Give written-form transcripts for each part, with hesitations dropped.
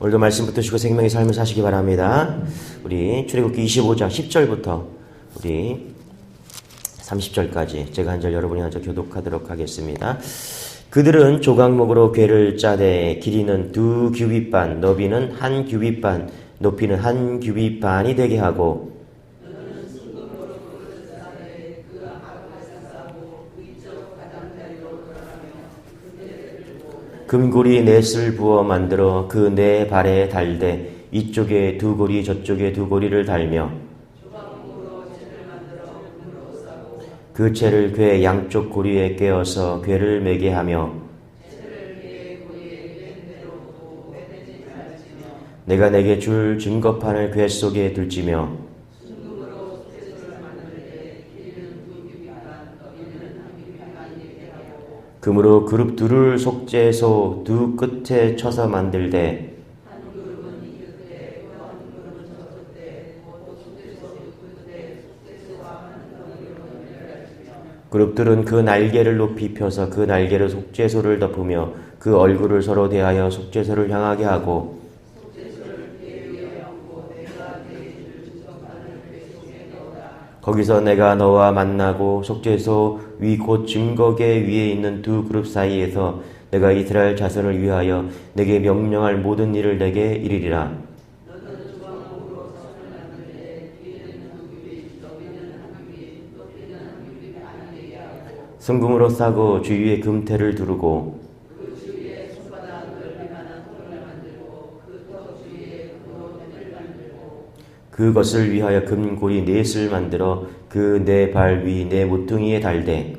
오늘도 말씀 붙드시고 생명의 삶을 사시기 바랍니다. 우리 출애굽기 25장 10절부터 우리 30절까지 제가 한 절 여러분이 한 절 교독하도록 하겠습니다. 그들은 조각목으로 궤를 짜되 길이는 2규빗반, 너비는 1규빗반, 높이는 1규빗반이 되게 하고 금고리 넷을 부어 만들어 그 네 발에 달되 이쪽에 2고리 저쪽에 2고리를 달며 그 채를 궤 양쪽 고리에 꿰어서 궤를 매게 하며 내가 내게 줄 증거판을 궤 속에 둘지며 금으로 그룹 둘을 속죄소 2 끝에 쳐서 만들되 그룹들은 그 날개를 높이 펴서 그 날개로 속죄소를 덮으며 그 얼굴을 서로 대하여 속죄소를 향하게 하고 거기서 내가 너와 만나고 속죄소 위 곧 증거궤 위에 있는 2 그룹 사이에서 내가 이스라엘 자손을 위하여 내게 명령할 모든 일을 내게 이르리라. 순금으로 싸고 주위에 금태를 두르고 그것을 위하여 금고리 넷을 만들어 그 네 발 위 네 모퉁이에 달되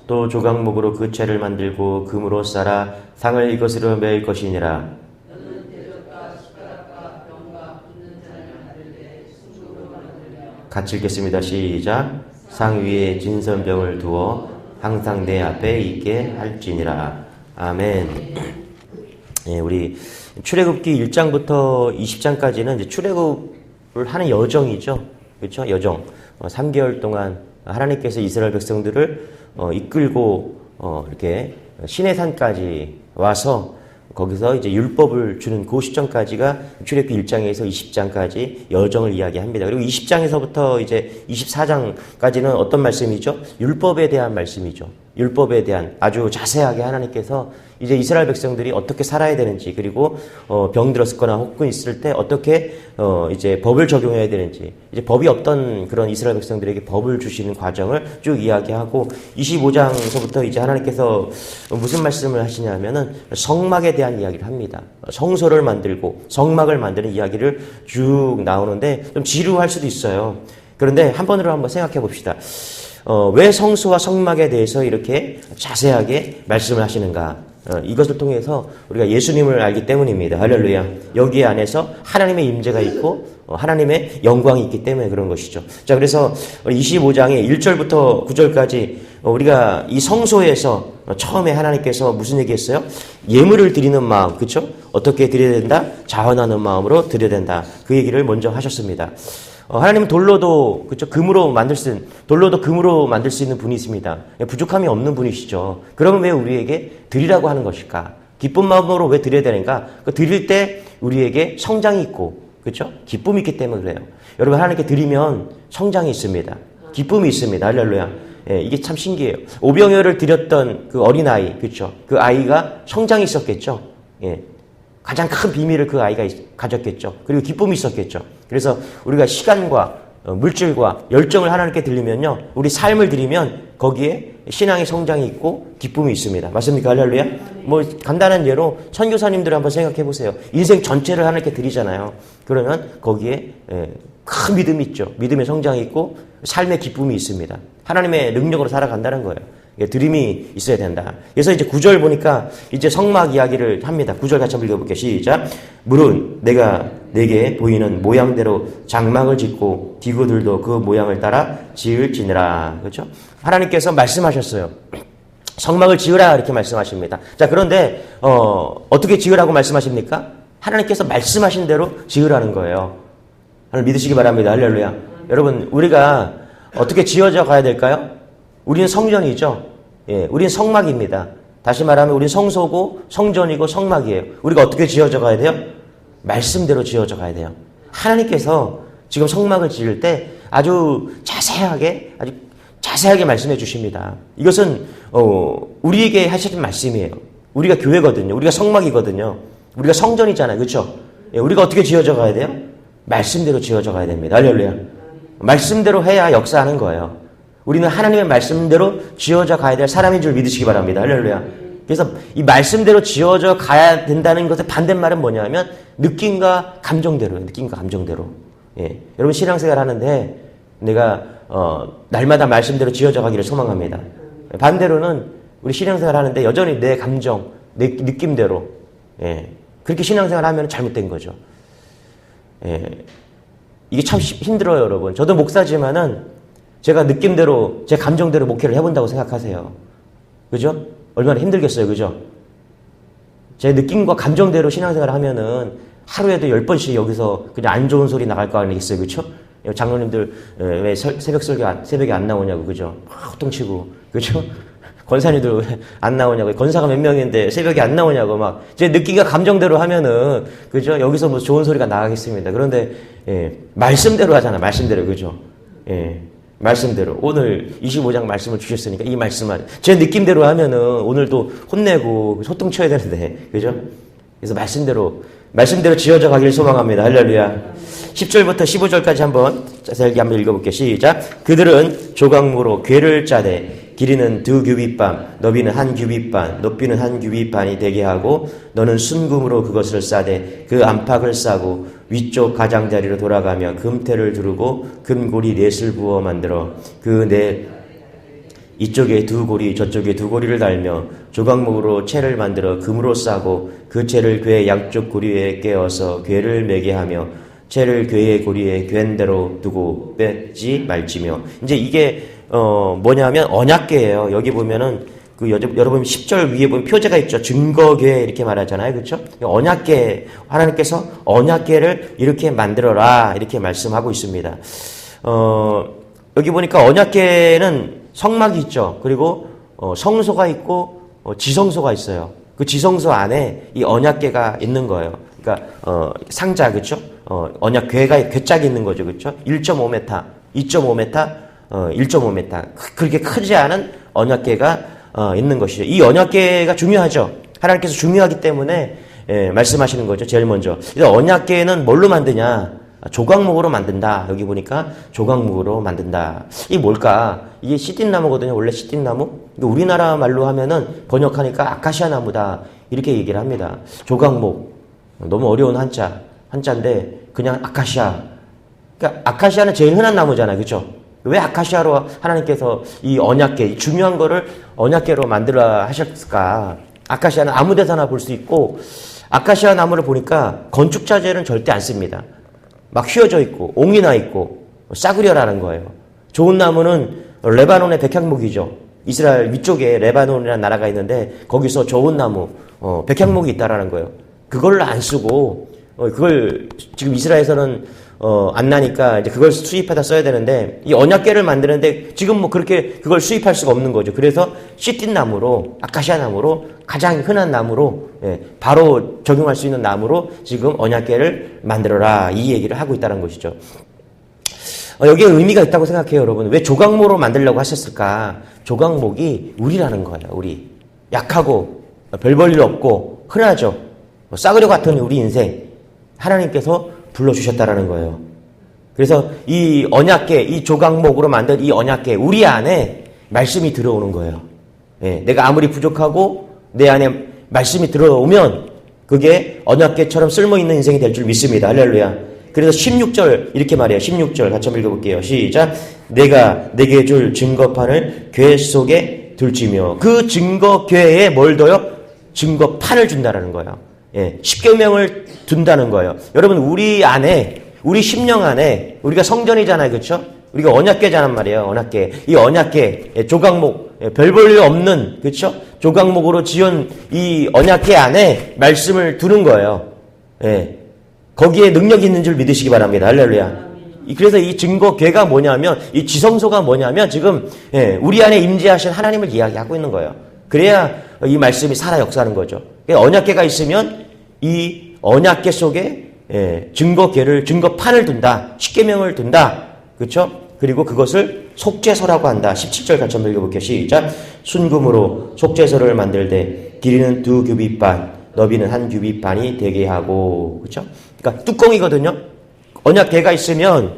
또 조각목으로 그 채를 만들고 금으로 쌓아 상을 이것으로 매일 것이니라. 같이 읽겠습니다. 시작. 상 위에 진선병을 두어 항상 내 앞에 있게 할지니라. 아멘. 예, 우리 출애굽기 1장부터 20장까지는 이제 출애굽을 하는 여정이죠. 그렇죠? 여정. 3개월 동안 하나님께서 이스라엘 백성들을 이끌고 이렇게 시내산까지 와서 거기서 이제 율법을 주는 그 시점까지가 출애굽기 1장에서 20장까지 여정을 이야기합니다. 그리고 20장에서부터 이제 24장까지는 어떤 말씀이죠? 율법에 대한 말씀이죠. 율법에 대한 아주 자세하게 하나님께서 이제 이스라엘 백성들이 어떻게 살아야 되는지, 그리고 병들었거나 혹은 있을 때 어떻게 이제 법을 적용해야 되는지, 이제 법이 없던 그런 이스라엘 백성들에게 법을 주시는 과정을 쭉 이야기하고 25장서부터 이제 하나님께서 무슨 말씀을 하시냐면은 성막에 대한 이야기를 합니다. 성소를 만들고 성막을 만드는 이야기를 쭉 나오는데 좀 지루할 수도 있어요. 그런데 한 번으로 한번 생각해 봅시다. 왜 성소와 성막에 대해서 이렇게 자세하게 말씀을 하시는가? 이것을 통해서 우리가 예수님을 알기 때문입니다. 할렐루야. 여기 안에서 하나님의 임재가 있고 하나님의 영광이 있기 때문에 그런 것이죠. 자, 그래서 25장의 1절부터 9절까지 우리가 이 성소에서 처음에 하나님께서 무슨 얘기했어요? 예물을 드리는 마음, 그렇죠? 어떻게 드려야 된다? 자원하는 마음으로 드려야 된다. 그 얘기를 먼저 하셨습니다. 하나님은 돌로도, 그렇죠? 돌로도 금으로 만들 수 있는 분이십니다. 부족함이 없는 분이시죠. 그러면 왜 우리에게 드리라고 하는 것일까? 기쁜 마음으로 왜 드려야 되는가? 그 드릴 때 우리에게 성장이 있고, 그렇죠? 기쁨이 있기 때문에 그래요. 여러분, 하나님께 드리면 성장이 있습니다. 기쁨이 있습니다. 할렐루야. 예, 이게 참 신기해요. 오병이어를 드렸던 그 어린아이, 그렇죠? 그 아이가 성장이 있었겠죠? 예. 가장 큰 비밀을 그 아이가 가졌겠죠. 그리고 기쁨이 있었겠죠. 그래서 우리가 시간과 물질과 열정을 하나님께 드리면요, 우리 삶을 드리면 거기에 신앙의 성장이 있고 기쁨이 있습니다. 맞습니까? 할렐루야. 뭐 간단한 예로 선교사님들 한번 생각해 보세요. 인생 전체를 하나님께 드리잖아요. 그러면 거기에 큰 믿음이 있죠. 믿음의 성장이 있고 삶의 기쁨이 있습니다. 하나님의 능력으로 살아간다는 거예요. 드림이 있어야 된다. 그래서 이제 9절 보니까 이제 성막 이야기를 합니다. 9절 같이 한번 읽어볼게요. 시작. 물은 내가 내게 보이는 모양대로 장막을 짓고 디구들도 그 모양을 따라 지을지니라. 그렇죠? 하나님께서 말씀하셨어요. 성막을 지으라 이렇게 말씀하십니다. 자, 그런데 어떻게 지으라고 말씀하십니까? 하나님께서 말씀하신 대로 지으라는 거예요. 하나님 믿으시기 바랍니다. 할렐루야. 여러분, 우리가 어떻게 지어져 가야 될까요? 우리는 성전이죠. 예, 우리는 성막입니다. 다시 말하면 우리 성소고 성전이고 성막이에요. 우리가 어떻게 지어져 가야 돼요? 말씀대로 지어져 가야 돼요. 하나님께서 지금 성막을 지을 때 아주 자세하게 말씀해 주십니다. 이것은 우리에게 하시는 말씀이에요. 우리가 교회거든요. 우리가 성막이거든요. 우리가 성전이잖아요. 그렇죠? 예, 우리가 어떻게 지어져 가야 돼요? 말씀대로 지어져 가야 됩니다. 할렐루야. 말씀대로 해야 역사하는 거예요. 우리는 하나님의 말씀대로 지어져 가야 될 사람인 줄 믿으시기 바랍니다. 할렐루야. 그래서 이 말씀대로 지어져 가야 된다는 것의 반대말은 뭐냐면 느낌과 감정대로예요. 느낌과 감정대로. 예. 여러분 신앙생활 하는데 내가 날마다 말씀대로 지어져 가기를 소망합니다. 반대로는 우리 신앙생활 하는데 여전히 내 감정, 내 느낌대로 그렇게 신앙생활 하면 잘못된 거죠. 이게 참 힘들어요, 여러분. 저도 목사지만은 제가 느낌대로, 제 감정대로 목회를 해본다고 생각하세요. 그죠? 얼마나 힘들겠어요, 그죠? 제 느낌과 감정대로 신앙생활을 하면은 하루에도 10번씩 여기서 그냥 안 좋은 소리 나갈 거 아니겠어요, 그죠? 장로님들 왜 새벽에 안 나오냐고, 그죠? 호통치고, 그죠? 권사님들 왜 안 나오냐고, 권사가 몇 명인데 새벽에 안 나오냐고 막 제 느낌과 감정대로 하면은 그죠? 여기서 뭐 좋은 소리가 나가겠습니다. 그런데 말씀대로 하잖아, 말씀대로, 그죠? 말씀대로 오늘 25장 말씀을 주셨으니까 이 말씀만 제 느낌대로 하면은 오늘도 혼내고 소통 쳐야 되는데, 그죠? 그래서 말씀대로 지어져 가기를 소망합니다. 할렐루야. 10절부터 15절까지 한번 자세하게 한번 읽어볼게요. 시작. 그들은 조각모로 궤를 짜되 길이는 2규빗반, 너비는 1규빗반, 높이는 1규빗반이 되게 하고 너는 순금으로 그것을 싸되 그 안팎을 싸고 위쪽 가장자리로 돌아가며 금테를 두르고 금고리 넷을 부어 만들어 그 넷 이쪽에 2고리 저쪽에 2고리를 달며 조각목으로 채를 만들어 금으로 싸고 그 채를 궤 양쪽 고리에 깨어서 궤를 매게 하며 채를 궤의 고리에 괸대로 두고 빼지 말지며. 이제 이게 뭐냐면 언약궤예요. 여기 보면은 여러분 10절 위에 보면 표제가 있죠. 증거궤 이렇게 말하잖아요. 그렇죠? 언약궤, 하나님께서 언약궤를 이렇게 만들어라 이렇게 말씀하고 있습니다. 여기 보니까 언약궤는 성막이 있죠. 그리고 성소가 있고 지성소가 있어요. 그 지성소 안에 이 언약궤가 있는 거예요. 그러니까 상자, 그렇죠? 언약궤가 궤짝이 있는 거죠. 그렇죠? 1.5m, 2.5m, 1.5m. 그렇게 크지 않은 언약궤가 있는 것이죠. 이 언약궤가 중요하죠. 하나님께서 중요하기 때문에 말씀하시는 거죠. 제일 먼저. 그래서 언약궤는 뭘로 만드냐? 조각목으로 만든다. 여기 보니까 조각목으로 만든다. 이게 뭘까? 이게 시딘나무거든요. 원래 시딘나무. 우리나라 말로 하면은 번역하니까 아카시아 나무다. 이렇게 얘기를 합니다. 조각목. 너무 어려운 한자인데 그냥 아카시아. 그러니까 아카시아는 제일 흔한 나무잖아요. 그렇죠? 왜 아카시아로 하나님께서 이 언약궤, 중요한 거를 언약궤로 만들어 하셨을까? 아카시아는 아무 데서나 볼 수 있고, 아카시아 나무를 보니까 건축 자재는 절대 안 씁니다. 막 휘어져 있고, 옹이 나 있고, 싸구려라는 거예요. 좋은 나무는 레바논의 백향목이죠. 이스라엘 위쪽에 레바논이라는 나라가 있는데, 거기서 좋은 나무, 백향목이 있다라는 거예요. 그걸 안 쓰고, 그걸 지금 이스라엘에서는 안 나니까 이제 그걸 수입하다 써야 되는데 이 언약궤를 만드는데 지금 뭐 그렇게 그걸 수입할 수가 없는 거죠. 그래서 시틴 나무로, 아카시아 나무로, 가장 흔한 나무로, 바로 적용할 수 있는 나무로 지금 언약궤를 만들어라 이 얘기를 하고 있다는 것이죠. 여기에 의미가 있다고 생각해요, 여러분. 왜 조각모로 만들려고 하셨을까? 조각목이 우리라는 거예요. 우리 약하고 별 볼 일 없고 흔하죠. 싸구려 같은 우리 인생 하나님께서 불러주셨다라는 거예요. 그래서 이 언약궤, 이 조각목으로 만든 이 언약궤, 우리 안에 말씀이 들어오는 거예요. 내가 아무리 부족하고 내 안에 말씀이 들어오면 그게 언약궤처럼 쓸모있는 인생이 될 줄 믿습니다. 할렐루야. 그래서 16절 이렇게 말해요. 16절 같이 한번 읽어볼게요. 시작. 내가 내게 줄 증거판을 궤 속에 둘지며. 그 증거궤에 뭘 둬요? 증거판을 준다라는 거예요. 십계명을 둔다는 거예요. 여러분, 우리 안에, 우리 심령 안에, 우리가 성전이잖아요. 그렇죠? 우리가 언약궤잖아 말이에요. 언약궤. 이 언약궤, 조각목, 별 볼 일 없는, 그렇죠? 조각목으로 지은 이 언약궤 안에 말씀을 두는 거예요. 거기에 능력이 있는 줄 믿으시기 바랍니다. 할렐루야. 그래서 이 증거궤가 뭐냐면, 이 지성소가 뭐냐면 지금 우리 안에 임재하신 하나님을 이야기하고 있는 거예요. 그래야 이 말씀이 살아 역사하는 거죠. 언약궤가 있으면 이 언약궤 속에 증거궤를, 증거판을 둔다. 십계명을 둔다. 그렇죠? 그리고 그것을 속죄소라고 한다. 17절 같이 한번 읽어볼게요. 시작. 순금으로 속죄소를 만들되 길이는 2규빗반, 너비는 1규빗반이 되게 하고. 그렇죠? 그러니까 뚜껑이거든요. 언약궤가 있으면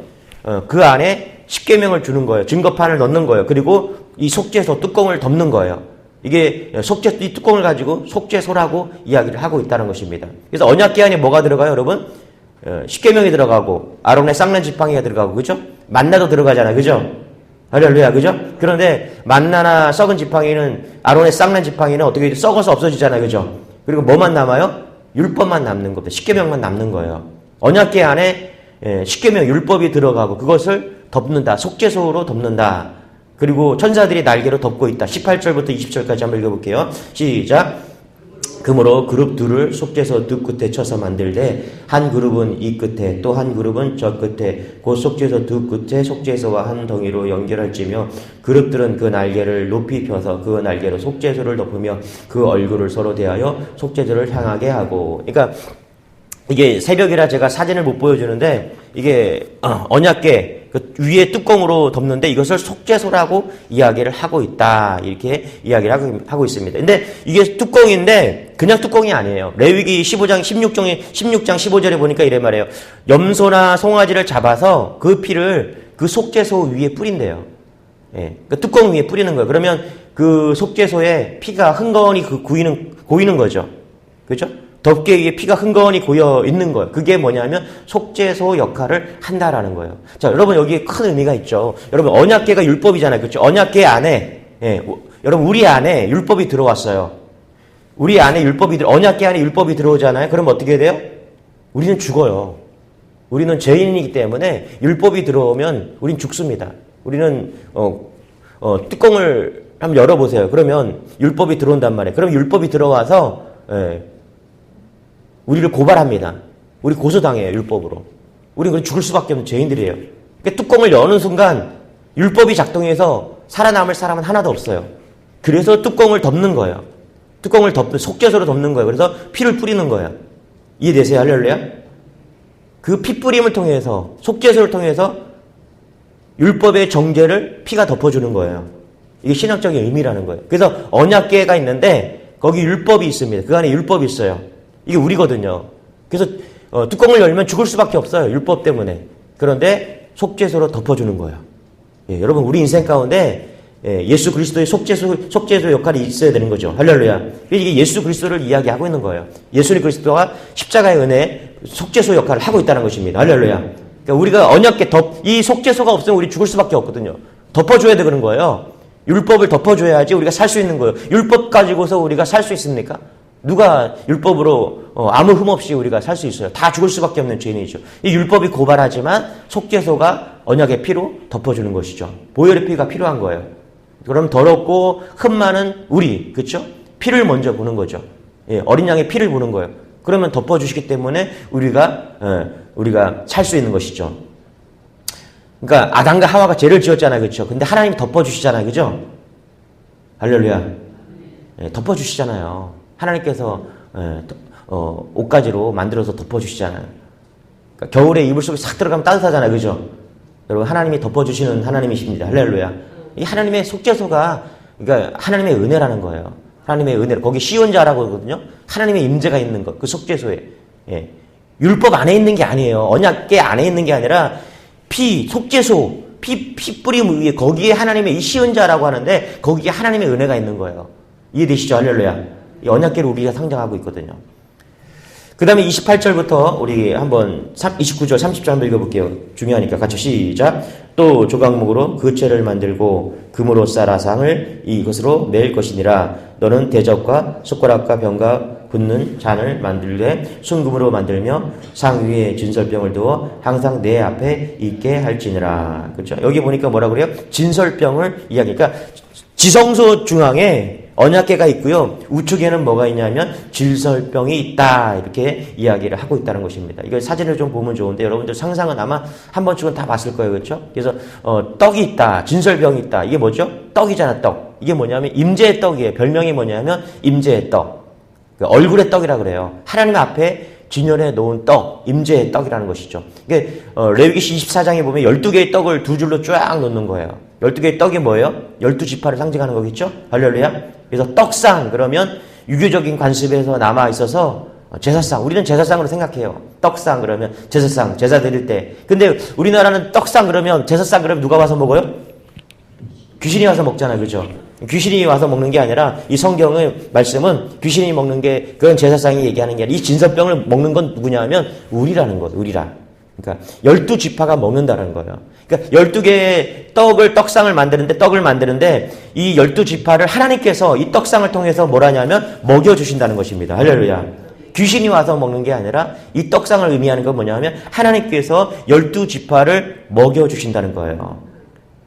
그 안에 십계명을 주는 거예요. 증거판을 넣는 거예요. 그리고 이 속죄소 뚜껑을 덮는 거예요. 이게 이 뚜껑을 가지고 속죄소라고 이야기를 하고 있다는 것입니다. 그래서 언약궤 안에 뭐가 들어가요, 여러분? 십계명이 들어가고 아론의 쌍난 지팡이가 들어가고, 그죠? 만나도 들어가잖아요, 그죠? 할렐루야, 그죠? 그런데 만나나 썩은 지팡이는, 아론의 쌍난 지팡이는 어떻게 썩어서 없어지잖아요, 그죠? 그리고 뭐만 남아요? 율법만 남는 겁니다. 십계명만 남는 거예요. 언약궤 안에 십계명 율법이 들어가고 그것을 덮는다. 속죄소로 덮는다. 그리고 천사들이 날개로 덮고 있다. 18절부터 20절까지 한번 읽어볼게요. 시작. 그러므로 그룹 둘을 속죄소 두 끝에 쳐서 만들되 한 그룹은 이 끝에 또 한 그룹은 저 끝에 곧 속죄소 두 끝에 속죄소와 한 덩이로 연결할지며 그룹들은 그 날개를 높이 펴서 그 날개로 속죄소를 덮으며 그 얼굴을 서로 대하여 속죄소를 향하게 하고. 그러니까 이게 새벽이라 제가 사진을 못 보여주는데 이게 언약궤 그 위에 뚜껑으로 덮는데 이것을 속죄소라고 이야기를 하고 있다. 이렇게 이야기를 하고 있습니다. 근데 이게 뚜껑인데 그냥 뚜껑이 아니에요. 레위기 16장 15절에 보니까 이래 말해요. 염소나 송아지를 잡아서 그 피를 그 속죄소 위에 뿌린대요. 예, 그 뚜껑 위에 뿌리는 거예요. 그러면 그 속죄소에 피가 흥건히 고이는 거죠. 그렇죠? 덮개 위에 피가 흥건히 고여 있는 거예요. 그게 뭐냐면 속죄소 역할을 한다라는 거예요. 자, 여러분 여기에 큰 의미가 있죠. 여러분 언약궤가 율법이잖아요. 그렇죠? 언약궤 안에 여러분 우리 안에 율법이 들어왔어요. 우리 안에 언약궤 안에 율법이 들어오잖아요. 그럼 어떻게 돼요? 우리는 죽어요. 우리는 죄인이기 때문에 율법이 들어오면 우린 죽습니다. 우리는 뚜껑을 한번 열어보세요. 그러면 율법이 들어온단 말이에요. 그럼 율법이 들어와서 우리를 고발합니다. 우리 고소당해요, 율법으로. 우리는 죽을 수밖에 없는 죄인들이에요. 그러니까 뚜껑을 여는 순간 율법이 작동해서 살아남을 사람은 하나도 없어요. 그래서 뚜껑을 덮는 거예요. 속죄소로 덮는 거예요. 그래서 피를 뿌리는 거예요. 이해되세요, 할렐루야? 그 피 뿌림을 통해서, 속죄소를 통해서 율법의 정죄를 피가 덮어주는 거예요. 이게 신학적인 의미라는 거예요. 그래서 언약궤가 있는데 거기 율법이 있습니다. 그 안에 율법이 있어요. 이게 우리거든요. 그래서 뚜껑을 열면 죽을 수밖에 없어요. 율법 때문에. 그런데 속죄소로 덮어주는 거예요. 예, 여러분 우리 인생 가운데 예수 그리스도의 속죄소 역할이 있어야 되는 거죠. 할렐루야. 이게 예수 그리스도를 이야기하고 있는 거예요. 예수 그리스도가 십자가의 은혜 속죄소 역할을 하고 있다는 것입니다. 할렐루야. 그러니까 우리가 언약궤 이 속죄소가 없으면 우리 죽을 수밖에 없거든요. 덮어줘야 돼 그런 거예요. 율법을 덮어줘야지 우리가 살 수 있는 거예요. 율법 가지고서 우리가 살 수 있습니까? 누가 율법으로 아무 흠 없이 우리가 살 수 있어요? 다 죽을 수밖에 없는 죄인이죠. 이 율법이 고발하지만 속죄소가 언약의 피로 덮어주는 것이죠. 보혈의 피가 필요한 거예요. 그럼 더럽고 흠 많은 우리, 그렇죠? 피를 먼저 보는 거죠. 예, 어린 양의 피를 보는 거예요. 그러면 덮어주시기 때문에 우리가 살 수 있는 것이죠. 그러니까 아담과 하와가 죄를 지었잖아요, 그렇죠? 근데 하나님이 덮어주시잖아요, 그죠? 할렐루야. 예, 덮어주시잖아요. 하나님께서 옷가지로 만들어서 덮어주시잖아요. 그러니까 겨울에 이불 속에 싹 들어가면 따뜻하잖아요. 그죠? 여러분 하나님이 덮어주시는 하나님이십니다. 할렐루야. 이 하나님의 속죄소가 그러니까 하나님의 은혜라는 거예요. 하나님의 은혜. 거기 시온자라고 하거든요. 하나님의 임재가 있는 것. 그 속죄소에. 예. 율법 안에 있는 게 아니에요. 언약궤 안에 있는 게 아니라 속죄소, 피 뿌림 위에 거기에 하나님의 이 시온자라고 하는데 거기에 하나님의 은혜가 있는 거예요. 이해되시죠? 할렐루야. 이 언약궤를 우리가 상징하고 있거든요. 그 다음에 28절부터 우리 한번 29절 30절 한번 읽어볼게요. 중요하니까 같이 시작. 또 조각목으로 그 채를 만들고 금으로 쌓아 상을 이것으로 맬 것이니라. 너는 대접과 숟가락과 병과 붓는 잔을 만들되 순금으로 만들며 상 위에 진설병을 두어 항상 내 앞에 있게 할지니라. 그렇죠? 여기 보니까 뭐라 그래요? 진설병을 이야기. 그러니까 지성소 중앙에 언약궤가 있고요. 우측에는 뭐가 있냐면 진설병이 있다. 이렇게 이야기를 하고 있다는 것입니다. 이걸 사진을 좀 보면 좋은데 여러분들 상상은 아마 한 번쯤은 다 봤을 거예요. 그렇죠? 그래서 떡이 있다. 진설병이 있다. 이게 뭐죠? 떡이잖아, 떡. 이게 뭐냐면 임재의 떡이에요. 별명이 뭐냐면 임재의 떡. 얼굴의 떡이라 그래요. 하나님 앞에 진열해 놓은 떡, 임재의 떡이라는 것이죠. 이게 레위기시 24장에 보면 12개의 떡을 두 줄로 쫙 놓는 거예요. 12개의 떡이 뭐예요? 12지파를 상징하는 거겠죠? 할렐루야. 그래서 떡상 그러면 유교적인 관습에서 남아 있어서 제사상, 우리는 제사상으로 생각해요. 떡상 그러면 제사상, 제사 드릴 때. 근데 우리나라는 떡상 그러면 제사상 그러면 누가 와서 먹어요? 귀신이 와서 먹잖아요. 그죠? 귀신이 와서 먹는 게 아니라 이 성경의 말씀은 귀신이 먹는 게 그건 제사상이 얘기하는 게 아니라 이 진설병을 먹는 건 누구냐 하면 우리라는 거예요. 우리라. 그러니까 12지파가 먹는다는 거예요. 그러니까 12개의 떡상을 만드는데 이 12지파를 하나님께서 이 떡상을 통해서 뭘 하냐면 먹여주신다는 것입니다. 할렐루야. 귀신이 와서 먹는 게 아니라 이 떡상을 의미하는 건 뭐냐면 하나님께서 12지파를 먹여주신다는 거예요.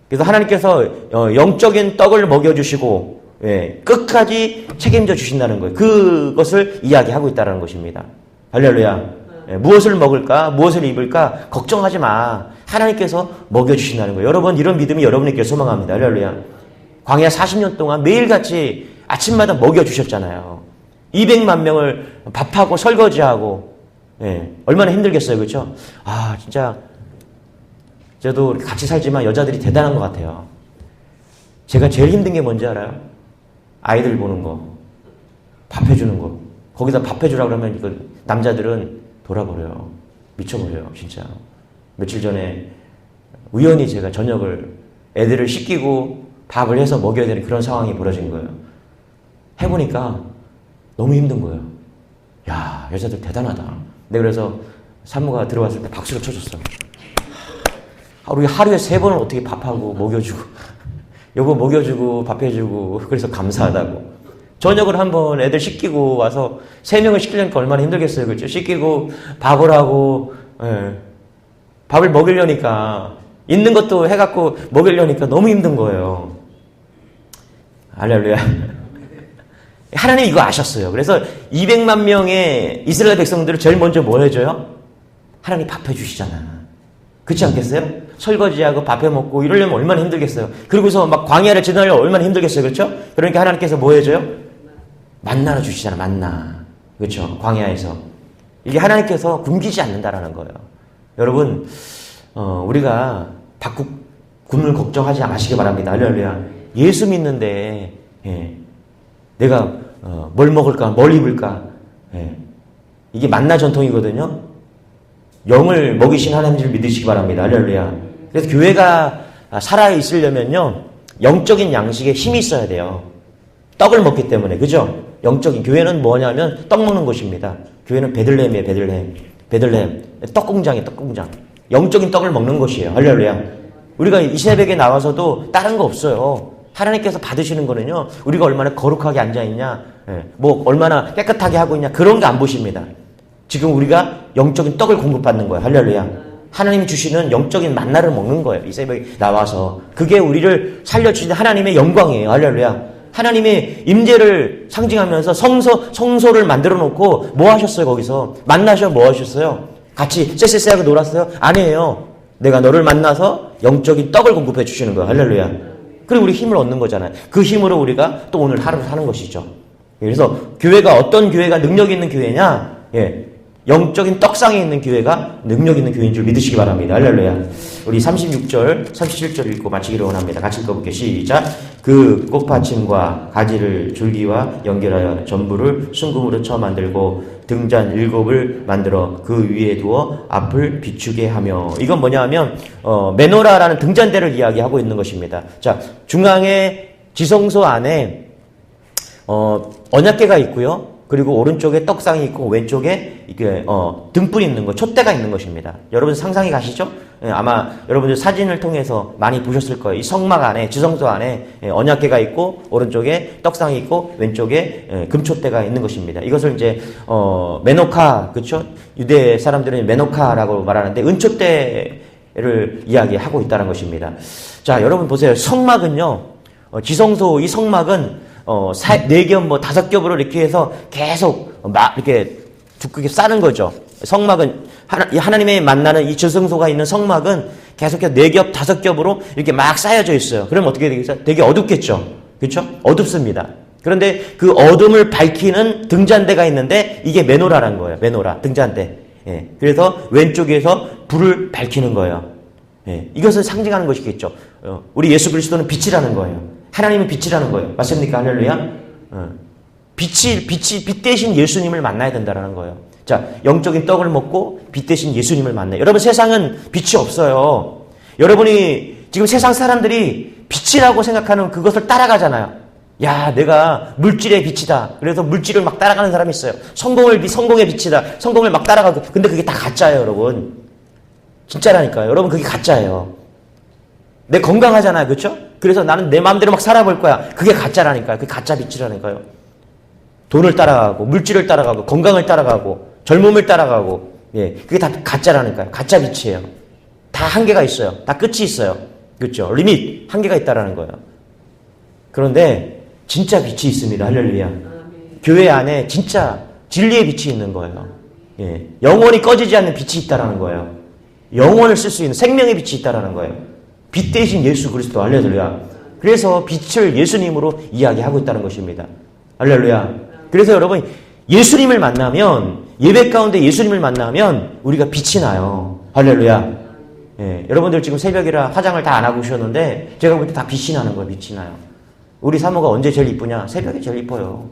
그래서 하나님께서 영적인 떡을 먹여주시고 끝까지 책임져 주신다는 거예요. 그것을 이야기하고 있다는 것입니다. 할렐루야. 무엇을 먹을까? 무엇을 입을까? 걱정하지 마. 하나님께서 먹여주신다는 거예요. 여러분 이런 믿음이 여러분에게 소망합니다. 할렐루야. 광야 40년 동안 매일같이 아침마다 먹여주셨잖아요. 200만 명을 밥하고 설거지하고 얼마나 힘들겠어요. 그렇죠? 진짜 저도 같이 살지만 여자들이 대단한 것 같아요. 제가 제일 힘든 게 뭔지 알아요? 아이들 보는 거, 밥 해주는 거. 거기다 밥 해주라 그러면 이거 남자들은 돌아버려요. 미쳐버려요. 진짜. 며칠 전에 우연히 제가 저녁을 애들을 씻기고 밥을 해서 먹여야 되는 그런 상황이 벌어진 거예요. 해보니까 너무 힘든 거예요. 야, 여자들 대단하다. 내가 그래서 산모가 들어왔을 때 박수를 쳐줬어. 하루에 3번을 어떻게 밥하고 먹여주고 여보 먹여주고 밥해주고 그래서 감사하다고. 저녁을 한번 애들 씻기고 와서 3명을 씻기려니까 얼마나 힘들겠어요. 그렇죠? 씻기고 밥을 하고 밥을 먹이려니까 있는 것도 해갖고 먹이려니까 너무 힘든 거예요. 할렐루야. 하나님 이거 아셨어요. 그래서 200만 명의 이스라엘 백성들을 제일 먼저 뭐 해줘요? 하나님 밥 해주시잖아. 그렇지 않겠어요? 설거지하고 밥 해먹고 이러려면 얼마나 힘들겠어요. 그리고서 막 광야를 지나려면 얼마나 힘들겠어요. 그렇죠? 그러니까 하나님께서 뭐 해줘요? 만나를 주시잖아. 만나. 그렇죠? 광야에서. 이게 하나님께서 굶기지 않는다라는 거예요. 여러분 우리가 밥국 굶을 걱정하지 마시기 바랍니다. 할렐루야. 예수 믿는데 내가 뭘 먹을까? 뭘 입을까? 이게 만나 전통이거든요. 영을 먹이신 하나님 줄 믿으시기 바랍니다. 할렐루야. 그래서 교회가 살아있으려면요, 영적인 양식에 힘이 있어야 돼요. 떡을 먹기 때문에. 그죠? 영적인. 교회는 뭐냐면 떡 먹는 곳입니다. 교회는 베들레헴이에요. 베들레헴. 떡공장이에요. 떡공장. 영적인 떡을 먹는 곳이에요. 할렐루야. 우리가 이 새벽에 나와서도 다른 거 없어요. 하나님께서 받으시는 거는요, 우리가 얼마나 거룩하게 앉아있냐, 뭐 얼마나 깨끗하게 하고 있냐, 그런 거 안 보십니다. 지금 우리가 영적인 떡을 공급받는 거예요. 할렐루야. 하나님이 주시는 영적인 만나를 먹는 거예요. 이 새벽에 나와서. 그게 우리를 살려주신 하나님의 영광이에요. 할렐루야. 하나님의 임재를 상징하면서 성소를 만들어 놓고 뭐 하셨어요? 거기서 만나셔 뭐 하셨어요? 같이 쎄쎄쎄하고 놀았어요? 아니에요. 내가 너를 만나서 영적인 떡을 공급해 주시는 거예요. 할렐루야. 그리고 우리 힘을 얻는 거잖아요. 그 힘으로 우리가 또 오늘 하루를 사는 것이죠. 그래서 교회가 어떤 교회가 능력 있는 교회냐? 영적인 떡상에 있는 교회가 능력 있는 교회인 줄 믿으시기 바랍니다. 할렐루야. 우리 36절, 37절 읽고 마치기를 원합니다. 같이 읽어볼게요. 시작. 그 꽃받침과 가지를 줄기와 연결하여 전부를 순금으로 쳐 만들고 등잔 7을 만들어 그 위에 두어 앞을 비추게 하며. 이건 뭐냐 하면 메노라라는 등잔대를 이야기하고 있는 것입니다. 자, 중앙에 지성소 안에 언약궤가 있고요. 그리고 오른쪽에 떡상이 있고 왼쪽에 이게 등불이 있는 거, 촛대가 있는 것입니다. 여러분 상상이 가시죠? 아마 여러분들 사진을 통해서 많이 보셨을 거예요. 이 성막 안에, 지성소 안에 언약궤가 있고 오른쪽에 떡상이 있고 왼쪽에 금촛대가 있는 것입니다. 이것을 이제 메노카, 그렇죠? 유대 사람들은 메노카라고 말하는데 은촛대를 이야기하고 있다는 것입니다. 자, 여러분 보세요. 성막은요, 지성소 이 성막은 4겹, 5겹으로 이렇게 해서 계속 막 이렇게 두껍게 싸는 거죠. 성막은, 하나님의 만나는 이 지성소가 있는 성막은 계속해서 4겹, 5겹으로 이렇게 막 쌓여져 있어요. 그럼 어떻게 되겠어요? 되게 어둡겠죠. 그렇죠? 어둡습니다. 그런데 그 어둠을 밝히는 등잔대가 있는데 이게 메노라라는 거예요. 메노라, 등잔대. 예. 그래서 왼쪽에서 불을 밝히는 거예요. 예. 이것을 상징하는 것이겠죠. 우리 예수 그리스도는 빛이라는 거예요. 하나님은 빛이라는 거예요. 맞습니까? 할렐루야? 빛 대신 예수님을 만나야 된다는 거예요. 자, 영적인 떡을 먹고 빛 대신 예수님을 만나요. 여러분, 세상은 빛이 없어요. 여러분이 지금 세상 사람들이 빛이라고 생각하는 그것을 따라가잖아요. 야, 내가 물질의 빛이다. 그래서 물질을 막 따라가는 사람이 있어요. 성공의 빛이다. 성공을 막 따라가고. 근데 그게 다 가짜예요, 여러분. 진짜라니까요. 여러분, 그게 가짜예요. 내 건강하잖아요. 그렇죠? 그래서 나는 내 마음대로 막 살아볼 거야. 그게 가짜라니까요. 그게 가짜 빛이라니까요. 돈을 따라가고, 물질을 따라가고, 건강을 따라가고, 젊음을 따라가고, 예, 그게 다 가짜라니까요. 가짜 빛이에요. 다 한계가 있어요. 다 끝이 있어요. 그렇죠? 리밋, 한계가 있다라는 거예요. 그런데 진짜 빛이 있습니다. 할렐루야. 교회 안에 진짜 진리의 빛이 있는 거예요. 예, 영원히 꺼지지 않는 빛이 있다라는 거예요. 영원을 쓸 수 있는 생명의 빛이 있다라는 거예요. 빛 대신 예수 그리스도. 할렐루야. 그래서 빛을 예수님으로 이야기하고 있다는 것입니다. 할렐루야. 그래서 여러분, 예수님을 만나면, 예배 가운데 예수님을 만나면 우리가 빛이 나요. 할렐루야. 예, 여러분들 지금 새벽이라 화장을 다 안 하고 오셨는데 제가 볼 때 다 빛이 나는 거예요. 빛이 나요. 우리 사모가 언제 제일 이쁘냐? 새벽에 제일 이뻐요.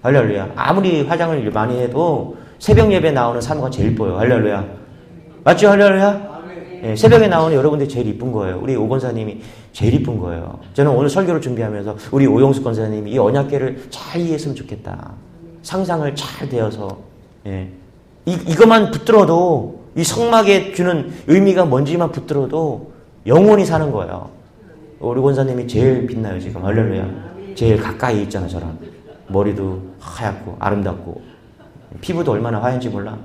할렐루야. 아무리 화장을 많이 해도 새벽 예배 나오는 사모가 제일 이뻐요. 할렐루야. 맞죠? 할렐루야. 예, 새벽에 나오는 여러분들이 제일 이쁜 거예요. 우리 오 권사님이 제일 이쁜 거예요. 저는 오늘 설교를 준비하면서 우리 오용숙 권사님이 이 언약궤를 잘 이해했으면 좋겠다. 상상을 잘 되어서, 예, 이것만 붙들어도, 이 성막에 주는 의미가 뭔지만 붙들어도 영원히 사는 거예요. 우리 권사님이 제일 빛나요, 지금. 할렐루야. 제일 가까이 있잖아, 저랑. 머리도 하얗고 아름답고 피부도 얼마나 하얀지 몰라.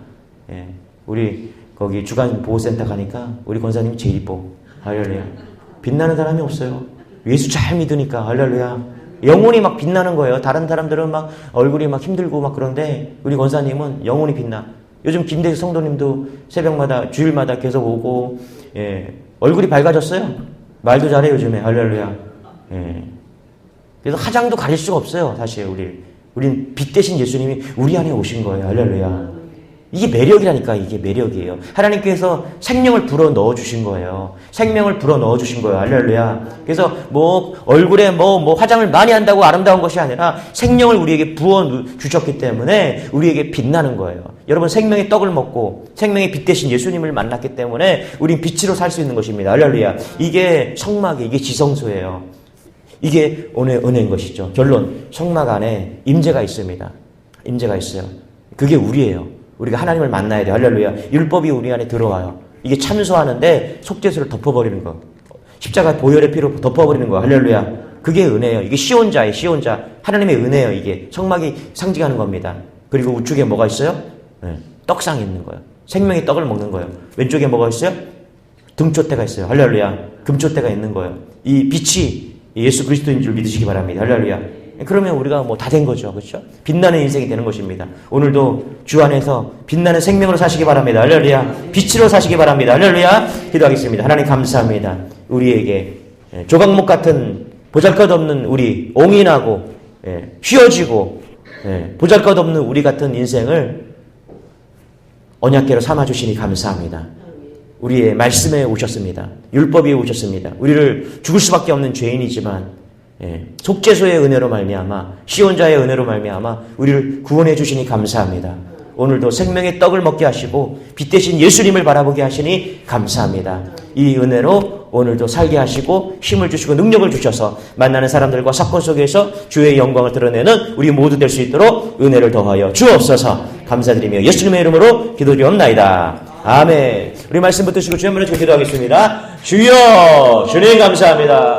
예, 우리 거기 주간 보호센터 가니까 우리 권사님이 제일 이뻐. 할렐루야. 빛나는 사람이 없어요. 예수 잘 믿으니까. 할렐루야. 영혼이 막 빛나는 거예요. 다른 사람들은 막 얼굴이 막 힘들고 막 그런데 우리 권사님은 영혼이 빛나. 요즘 김대수 성도님도 새벽마다 주일마다 계속 오고, 예, 얼굴이 밝아졌어요. 말도 잘해 요즘에. 할렐루야. 예. 그래서 화장도 가릴 수가 없어요. 사실 우린 빛 대신 예수님이 우리 안에 오신 거예요. 할렐루야. 이게 매력이라니까. 이게 매력이에요. 하나님께서 생명을 불어 넣어 주신 거예요. 생명을 불어 넣어 주신 거예요. 할렐루야. 그래서 뭐 얼굴에 뭐 화장을 많이 한다고 아름다운 것이 아니라 생명을 우리에게 부어 주셨기 때문에 우리에게 빛나는 거예요. 여러분, 생명의 떡을 먹고 생명의 빛 대신 예수님을 만났기 때문에 우린 빛으로 살 수 있는 것입니다. 할렐루야. 이게 성막이, 이게 지성소예요. 이게 오늘 은혜인 것이죠. 결론, 성막 안에 임재가 있습니다. 임재가 있어요. 그게 우리예요. 우리가 하나님을 만나야 돼요. 할렐루야. 율법이 우리 안에 들어와요. 이게 참소하는데 속죄수를 덮어버리는 거. 십자가 보혈의 피로 덮어버리는 거. 할렐루야. 그게 은혜예요. 이게 시온자예요. 시온자. 하나님의 은혜예요. 이게 성막이 상징하는 겁니다. 그리고 우측에 뭐가 있어요? 네, 떡상이 있는 거예요. 생명의 떡을 먹는 거예요. 왼쪽에 뭐가 있어요? 등촛대가 있어요. 할렐루야. 금촛대가 있는 거예요. 이 빛이 예수 그리스도인 줄 믿으시기 바랍니다. 할렐루야. 그러면 우리가 뭐 다 된 거죠. 그렇죠? 빛나는 인생이 되는 것입니다. 오늘도 주 안에서 빛나는 생명으로 사시기 바랍니다. 할렐루야. 빛으로 사시기 바랍니다. 할렐루야. 기도하겠습니다. 하나님 감사합니다. 우리에게 조각목 같은 보잘것없는 우리, 옹인하고 휘어지고 보잘것없는 우리 같은 인생을 언약궤로 삼아주시니 감사합니다. 우리의 말씀에 오셨습니다. 율법에 오셨습니다. 우리를 죽을 수밖에 없는 죄인이지만 속죄소의 은혜로 말미암아, 시온자의 은혜로 말미암아 우리를 구원해 주시니 감사합니다. 오늘도 생명의 떡을 먹게 하시고 빛 대신 예수님을 바라보게 하시니 감사합니다. 이 은혜로 오늘도 살게 하시고 힘을 주시고 능력을 주셔서 만나는 사람들과 사건 속에서 주의 영광을 드러내는 우리 모두 될 수 있도록 은혜를 더하여 주옵소서. 감사드리며 예수님의 이름으로 기도드리옵나이다. 아멘. 우리 말씀 붙드시고 주여 한번 기도하겠습니다. 주여, 주님 감사합니다.